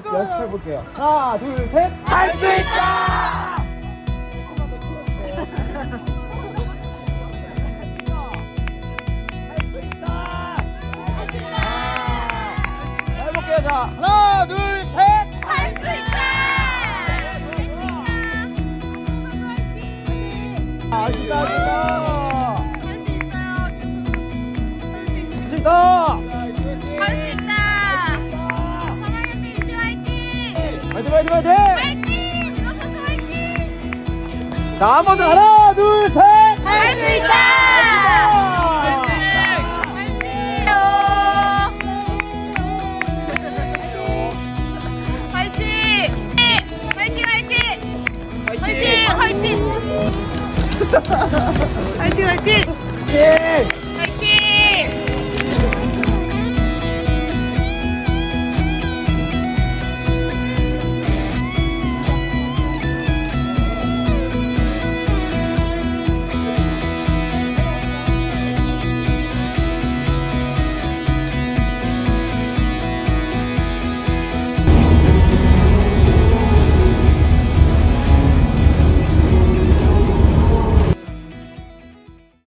연습해볼게요. 하나, 둘, 셋. 할 수 있다! 해볼게요. 자, 하나, 둘, 셋. 할 수 있다! 아쉽다, 아쉽다. 할 수 있다! 사랑했던 이시 화이팅! 화이팅, 화이팅, 화이팅! 화이팅! 민호 선수 화이팅! 자, 한 번 더. 하나, 둘, 셋. 할 수 있다! 화이팅! 화이팅! 화이팅! 화이팅! 화이팅! 화이팅! 화이팅! 예!